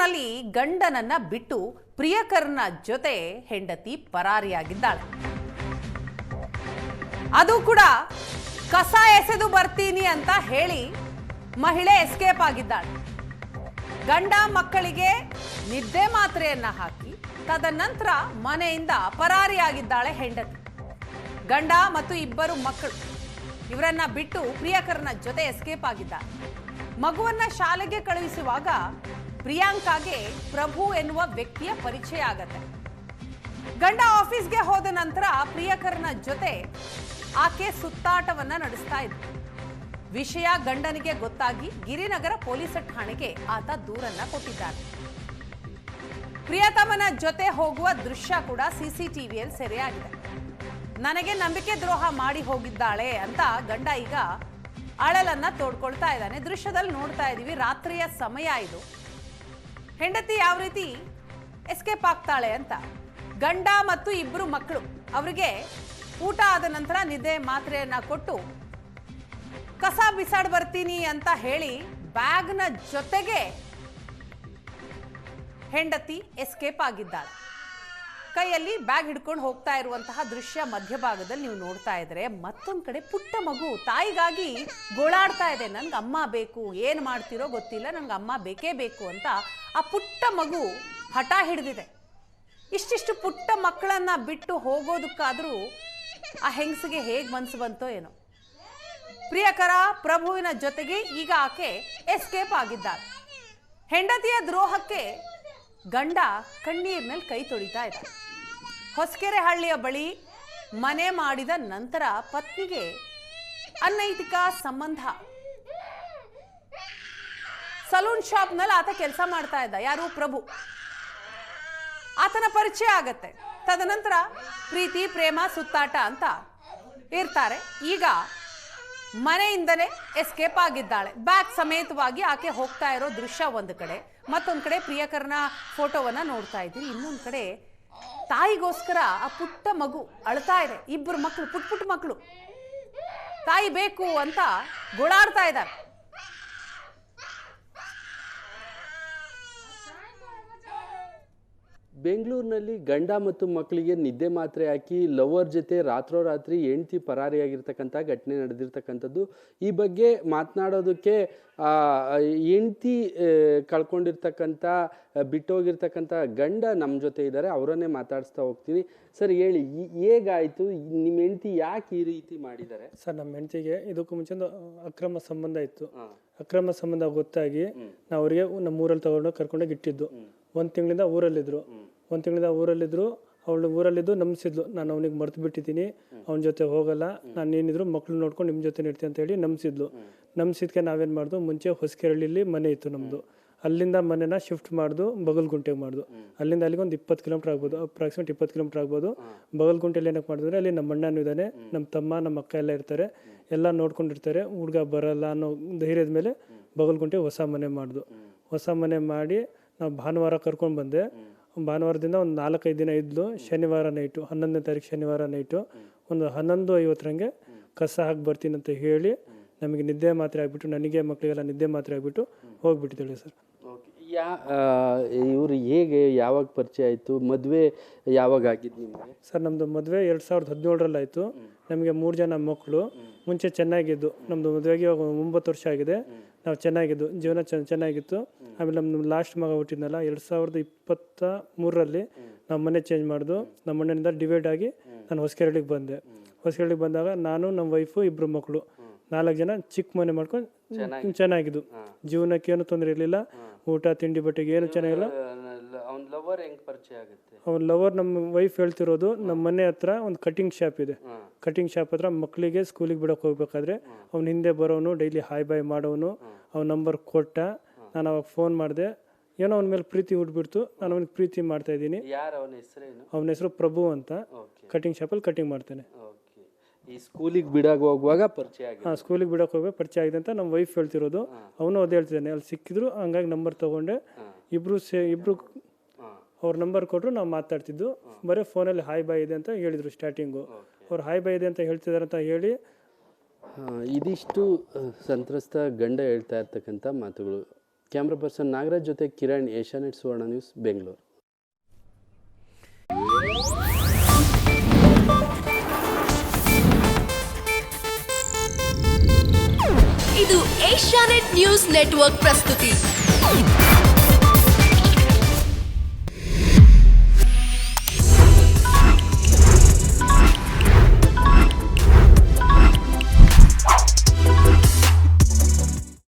ಬೆಂಗಳೂರಿನಲ್ಲಿ ಗಂಡನನ್ನ ಬಿಟ್ಟು ಪ್ರಿಯಕರನ ಜೊತೆ ಹೆಂಡತಿ ಪರಾರಿಯಾಗಿದ್ದಾಳೆ. ಅದು ಕೂಡ ಕಸ ಎಸೆದು ಬರ್ತೀನಿ ಅಂತ ಹೇಳಿ ಮಹಿಳೆ ಎಸ್ಕೇಪ್ ಆಗಿದ್ದಾಳೆ. ಗಂಡ ಮಕ್ಕಳಿಗೆ ನಿದ್ದೆ ಮಾತ್ರೆಯನ್ನ ಹಾಕಿ ತದನಂತರ ಮನೆಯಿಂದ ಪರಾರಿಯಾಗಿದ್ದಾಳೆ ಹೆಂಡತಿ. ಗಂಡ ಮತ್ತು ಇಬ್ಬರು ಮಕ್ಕಳು ಇವರನ್ನ ಬಿಟ್ಟು ಪ್ರಿಯಕರನ ಜೊತೆ ಎಸ್ಕೇಪ್ ಆಗಿದ್ದಾರೆ. ಮಗುವನ್ನ ಶಾಲೆಗೆ ಕಳುಹಿಸುವಾಗ ಪ್ರಿಯಾಂಕಾಗೆ ಪ್ರಭು ಎನ್ನುವ ವ್ಯಕ್ತಿಯ ಪರಿಚಯ ಆಗತ್ತೆ. ಗಂಡ ಆಫೀಸ್ಗೆ ಹೋದ ನಂತರ ಪ್ರಿಯಕರನ ಜೊತೆ ಆಕೆ ಸುತ್ತಾಟವನ್ನ ನಡೆಸ್ತಾ ಇದ್ದ. ವಿಷಯ ಗಂಡನಿಗೆ ಗೊತ್ತಾಗಿ ಗಿರಿನಗರ ಪೊಲೀಸ್ ಠಾಣೆಗೆ ಆತ ದೂರನ್ನ ಕೊಟ್ಟಿದ್ದಾನೆ. ಪ್ರಿಯತಮನ ಜೊತೆ ಹೋಗುವ ದೃಶ್ಯ ಕೂಡ ಸಿಸಿಟಿವಿಯಲ್ಲಿ ಸೆರೆಯಾಗಿದೆ. ನನಗೆ ನಂಬಿಕೆ ದ್ರೋಹ ಮಾಡಿ ಹೋಗಿದ್ದಾಳೆ ಅಂತ ಗಂಡ ಈಗ ಅಳಲನ್ನ ತೋಡ್ಕೊಳ್ತಾ ಇದ್ದಾನೆ. ದೃಶ್ಯದಲ್ಲಿ ನೋಡ್ತಾ ಇದ್ದೀವಿ, ರಾತ್ರಿಯ ಸಮಯ ಇದು. ಹೆಂಡತಿ ಯಾವ ರೀತಿ ಎಸ್ಕೇಪ್ ಆಗ್ತಾಳೆ ಅಂತ. ಗಂಡ ಮತ್ತು ಇಬ್ಬರು ಮಕ್ಕಳು ಅವರಿಗೆ ಊಟ ಆದ ನಂತರ ನಿದ್ದೆ ಮಾತ್ರೆಯನ್ನ ಕೊಟ್ಟು ಕಸ ಬಿಸಾಡ್ ಬರ್ತೀನಿ ಅಂತ ಹೇಳಿ ಬ್ಯಾಗ್ನ ಜೊತೆಗೆ ಹೆಂಡತಿ ಎಸ್ಕೇಪ್ ಆಗಿದ್ದಾಳೆ. ಕೈಯಲ್ಲಿ ಬ್ಯಾಗ್ ಹಿಡ್ಕೊಂಡು ಹೋಗ್ತಾ ಇರುವಂತಹ ದೃಶ್ಯ ಮಧ್ಯಭಾಗದಲ್ಲಿ ನೀವು ನೋಡ್ತಾ ಇದ್ರೆ, ಮತ್ತೊಂದು ಕಡೆ ಪುಟ್ಟ ಮಗು ತಾಯಿಗಾಗಿ ಗೋಳಾಡ್ತಾ ಇದೆ. ನನ್ಗೆ ಅಮ್ಮ ಬೇಕು, ಏನು ಮಾಡ್ತಿರೋ ಗೊತ್ತಿಲ್ಲ, ನನ್ಗೆ ಅಮ್ಮ ಬೇಕೇ ಬೇಕು ಅಂತ ಆ ಪುಟ್ಟ ಮಗು ಹಠ ಹಿಡಿದಿದೆ. ಇಷ್ಟಿಷ್ಟು ಪುಟ್ಟ ಮಕ್ಕಳನ್ನ ಬಿಟ್ಟು ಹೋಗೋದಕ್ಕಾದ್ರೂ ಆ ಹೆಂಗಸಿಗೆ ಹೇಗೆ ಮನಸ್ಸು ಬಂತೋ ಏನೋ. ಪ್ರಿಯಕರ ಪ್ರಭುವಿನ ಜೊತೆಗೆ ಈಗ ಆಕೆ ಎಸ್ಕೇಪ್ ಆಗಿದ್ದಾಳೆ. ಹೆಂಡತಿಯ ದ್ರೋಹಕ್ಕೆ ಗಂಡ ಕಣ್ಣೀರಿನಲ್ಲಿ ಕೈ ತೊಳಿತಾ ಇದ್ದ. ಹೊಸಕೆರೆ ಹಳ್ಳಿಯ ಬಳಿ ಮನೆ ಮಾಡಿದ ನಂತರ ಪತ್ನಿಗೆ ಅನೈತಿಕ ಸಂಬಂಧ. ಸಲೂನ್ ಶಾಪ್ನಲ್ಲಿ ಆತ ಕೆಲಸ ಮಾಡ್ತಾ ಇದ್ದ. ಯಾರು? ಪ್ರಭು. ಆತನ ಪರಿಚಯ ಆಗತ್ತೆ. ತದನಂತರ ಪ್ರೀತಿ ಪ್ರೇಮ ಸುತ್ತಾಟ ಅಂತ ಇರ್ತಾರೆ. ಈಗ ಮನೆಯಿಂದಲೇ ಎಸ್ಕೇಪ್ ಆಗಿದ್ದಾಳೆ. ಬ್ಯಾಗ್ ಸಮೇತವಾಗಿ ಆಕೆ ಹೋಗ್ತಾ ಇರೋ ದೃಶ್ಯ ಒಂದು ಕಡೆ, ಮತ್ತೊಂದು ಕಡೆ ಪ್ರಿಯಕರನ ಫೋಟೋವನ್ನ ನೋಡ್ತಾ ಇದ್ದೀವಿ. ಇನ್ನೊಂದು ಕಡೆ ತಾಯಿಗೋಸ್ಕರ ಆ ಪುಟ್ಟ ಮಗು ಅಳ್ತಾ ಇದೆ. ಇಬ್ಬರು ಮಕ್ಕಳು, ಪುಟ್ಟ ಮಕ್ಕಳು ತಾಯಿ ಬೇಕು ಅಂತ ಗೋಳಾಡ್ತಾ ಇದ್ದಾರೆ. ಬೆಂಗಳೂರಿನಲ್ಲಿ ಗಂಡ ಮತ್ತು ಮಕ್ಕಳಿಗೆ ನಿದ್ದೆ ಮಾತ್ರೆ ಹಾಕಿ ಲವರ್ ಜೊತೆ ರಾತ್ರೋರಾತ್ರಿ ಹೆಂಡತಿ ಪರಾರಿಯಾಗಿರ್ತಕ್ಕಂಥ ಘಟನೆ ನಡೆದಿರ್ತಕ್ಕಂಥದ್ದು. ಈ ಬಗ್ಗೆ ಮಾತನಾಡೋದಕ್ಕೆ ಹೆಂಡತಿ ಕಳ್ಕೊಂಡಿರ್ತಕ್ಕಂಥ ಬಿಟ್ಟೋಗಿರ್ತಕ್ಕಂಥ ಗಂಡ ನಮ್ಮ ಜೊತೆ ಇದ್ದಾರೆ. ಅವರನ್ನೇ ಮಾತಾಡಿಸ್ತಾ ಹೋಗ್ತೀನಿ. ಸರ್ ಹೇಳಿ, ಹೇಗಾಯಿತು? ನಿಮ್ಮ ಹೆಂಡತಿ ಯಾಕೆ ಈ ರೀತಿ ಮಾಡಿದ್ದಾರೆ? ಸರ್, ನಮ್ಮ ಹೆಂಡತಿಗೆ ಇದಕ್ಕೂ ಮುಂಚೆ ಒಂದು ಅಕ್ರಮ ಸಂಬಂಧ ಇತ್ತು. ಅಕ್ರಮ ಸಂಬಂಧ ಗೊತ್ತಾಗಿ ನಾವು ಅವರಿಗೆ ನಮ್ಮೂರಲ್ಲಿ ತಗೊಂಡು ಕರ್ಕೊಂಡೋಗಿ ಇಟ್ಟಿದ್ದು. ಒಂದು ತಿಂಗಳಿಂದ ಊರಲ್ಲಿದ್ರು. ಅವಳು ಊರಲ್ಲಿದ್ದು ನಂಬಿಸಿದ್ಲು, ನಾನು ಅವನಿಗೆ ಮರ್ತು ಬಿಟ್ಟಿದ್ದೀನಿ, ಅವನ ಜೊತೆ ಹೋಗಲ್ಲ, ನಾನು ಏನಿದ್ರು ಮಕ್ಳು ನೋಡ್ಕೊಂಡು ನಿಮ್ಮ ಜೊತೆ ಇರ್ತೀನಿ ಅಂತ ಹೇಳಿ ನಂಬಿಸಿದ್ಕೆ ನಾವೇನು ಮಾಡ್ದು, ಮುಂಚೆ ಹೊಸಕೆರಳ್ಳಿಲಿ ಮನೆ ಇತ್ತು ನಮ್ಮದು. ಅಲ್ಲಿಂದ ಮನೆನ ಶಿಫ್ಟ್ ಮಾಡ್ದು ಬಗಲ್ಗುಂಟೆಗೆ ಮಾಡ್ದು. ಅಲ್ಲಿಂದ ಅಲ್ಲಿಗೆ ಒಂದು 20 ಕಿಲೋಮೀಟರ್ ಆಗ್ಬೋದು, ಅಪ್ರಾಕ್ಸಿಮೇಟ್ 20 ಕಿಲೋಮೀಟರ್ ಆಗ್ಬೋದು. ಬಗಲ್ಗುಂಟೆಯಲ್ಲಿ ಏನಕ್ಕೆ ಮಾಡಿದ್ರೆ, ಅಲ್ಲಿ ನಮ್ಮ ಅಣ್ಣನೂ ಇದ್ದಾನೆ, ನಮ್ಮ ತಮ್ಮ ನಮ್ಮ ಅಕ್ಕ ಎಲ್ಲ ಇರ್ತಾರೆ, ಎಲ್ಲ ನೋಡ್ಕೊಂಡಿರ್ತಾರೆ. ಹುಡುಗ ಬರಲ್ಲ ಅನ್ನೋ ಧೈರ್ಯದ ಮೇಲೆ ಬಗಲ್ಗುಂಟೆ ಹೊಸ ಮನೆ ಮಾಡಿ ನಾವು ಭಾನುವಾರ ಕರ್ಕೊಂಡು ಬಂದೆ. ಭಾನುವಾರದಿಂದ ಒಂದು 4-5 ದಿನ ಇದ್ಲು. ಶನಿವಾರ ನೈಟು, 11ನೇ ತಾರೀಕು ಶನಿವಾರ ನೈಟು ಒಂದು 11:50 ಕಸ ಹಾಕಿ ಬರ್ತೀನಿ ಅಂತ ಹೇಳಿ ನಮಗೆ ನಿದ್ದೆ ಮಾತ್ರೆ ಆಗಿಬಿಟ್ಟು, ನನಗೆ ಮಕ್ಕಳಿಗೆಲ್ಲ ನಿದ್ದೆ ಮಾತ್ರೆ ಆಗಿಬಿಟ್ಟು ಹೋಗ್ಬಿಟ್ಟಿದ್ದಾಳೆ ಸರ್. ಇವರು ಹೇಗೆ, ಯಾವಾಗ ಪರಿಚಯ ಆಯಿತು? ಮದುವೆ ಯಾವಾಗ ಆಗಿದ್ದು ನಿಮಗೆ? ಸರ್, ನಮ್ಮದು ಮದುವೆ 2017ರಲ್ಲಿ ಆಯಿತು. ನಮಗೆ 3 ಜನ ಮಕ್ಕಳು. ಮುಂಚೆ ಚೆನ್ನಾಗಿದ್ದು, ನಮ್ಮದು ಮದುವೆಗೆ 9 ವರ್ಷ ಆಗಿದೆ. ನಾವು ಚೆನ್ನಾಗಿದ್ದು, ಜೀವನ ಚೆನ್ನಾಗಿತ್ತು. ಆಮೇಲೆ ನಮ್ಮ ಲಾಸ್ಟ್ ಮಗ ಹುಟ್ಟಿದ್ನಲ್ಲ 2023ರಲ್ಲಿ ನಾವು ಮನೆ ಚೇಂಜ್ ಮಾಡಿದ್ದು. ನಮ್ಮ ಮನೆಯಿಂದ ಡಿವೈಡ್ ಆಗಿ ನಾನು ಹೊಸಕೆರಳಿಗೆ ಬಂದಾಗ ನಾನು, ನಮ್ಮ ವೈಫು, 2 ಮಕ್ಕಳು, 4 ಜನ ಚಿಕ್ಕ ಮನೆ ಮಾಡ್ಕೊಂಡು ಚೆನ್ನಾಗಿದ್ದು. ಜೀವನಕ್ಕೇನು ತೊಂದರೆ ಇರಲಿಲ್ಲ. ಊಟ ತಿಂಡಿ ಬಟ್ಟೆಗೆ ಏನು ಚೆನ್ನಾಗಿಲ್ಲ. ಅವ್ನ ಲವರ್ ನಮ್ಮ ವೈಫ್ ಹೇಳ್ತಿರೋದು, ನಮ್ಮ ಮನೆ ಹತ್ರ ಒಂದು ಕಟಿಂಗ್ ಶಾಪ್ ಇದೆ. ಕಟಿಂಗ್ ಶಾಪ್ ಹತ್ರ ಮಕ್ಕಳಿಗೆ ಸ್ಕೂಲಿಗೆ ಬಿಡೋಕೆ ಹೋಗ್ಬೇಕಾದ್ರೆ ಅವ್ನ ಹಿಂದೆ ಬರೋನು, ಡೈಲಿ ಹಾಯ್ ಬಾಯ್ ಮಾಡೋನು. ಅವ್ನ ನಂಬರ್ ಕೊಟ್ಟ. ನಾನು ಅವಾಗ ಫೋನ್ ಮಾಡಿದೆ. ಏನೋ ಅವನ ಮೇಲೆ ಪ್ರೀತಿ ಹುಟ್ಬಿಡ್ತು. ನಾನು ಅವನಿಗೆ ಪ್ರೀತಿ ಮಾಡ್ತಾ ಇದ್ದೀನಿ. ಅವನ ಹೆಸರು ಪ್ರಭು ಅಂತ. ಕಟಿಂಗ್ ಶಾಪಲ್ಲಿ ಕಟಿಂಗ್ ಮಾಡ್ತಾನೆ. ಈ ಸ್ಕೂಲಿಗೆ ಬಿಡೋಕೆ ಹೋಗುವಾಗ ಪರಿಚಯ ಆಗಿದೆ. ಸ್ಕೂಲಿಗೆ ಬಿಡೋಕೆ ಹೋಗುವಾಗ ಪರಿಚಯ ಆಗಿದೆ ಅಂತ ನಮ್ಮ ವೈಫ್ ಹೇಳ್ತಿರೋದು. ಅವನು ಅದೇ ಹೇಳ್ತಿದ್ದಾನೆ. ಅಲ್ಲಿ ಸಿಕ್ಕಿದ್ರು, ಹಂಗಾಗಿ ನಂಬರ್ ತೊಗೊಂಡೆ. ಇಬ್ರು ಅವ್ರ ನಂಬರ್ ಕೊಟ್ಟರು, ನಾವು ಮಾತಾಡ್ತಿದ್ದು. ಬರೀ ಫೋನಲ್ಲಿ ಹಾಯ್ ಬಾಯ್ ಇದೆ ಅಂತ ಹೇಳಿದರು ಸ್ಟಾರ್ಟಿಂಗು. ಅವ್ರು ಹಾಯ್ ಬಾಯ್ ಇದೆ ಅಂತ ಹೇಳ್ತಿದ್ದಾರೆ ಅಂತ ಹೇಳಿ ಇದಿಷ್ಟು ಸಂತ್ರಸ್ತ ಗಂಡ ಹೇಳ್ತಾ ಇರ್ತಕ್ಕಂಥ ಮಾತುಗಳು. ಕ್ಯಾಮ್ರಾ ಪರ್ಸನ್ ನಾಗರಾಜ್ ಜೊತೆ ಕಿರಣ್, ಏಷ್ಯಾನೆಟ್ ಸುವರ್ಣ ನ್ಯೂಸ್, ಬೆಂಗಳೂರು. ಇದು ಏಷ್ಯಾನೆಟ್ ನ್ಯೂಸ್ ನೆಟ್ವರ್ಕ್ ಪ್ರಸ್ತುತಿ.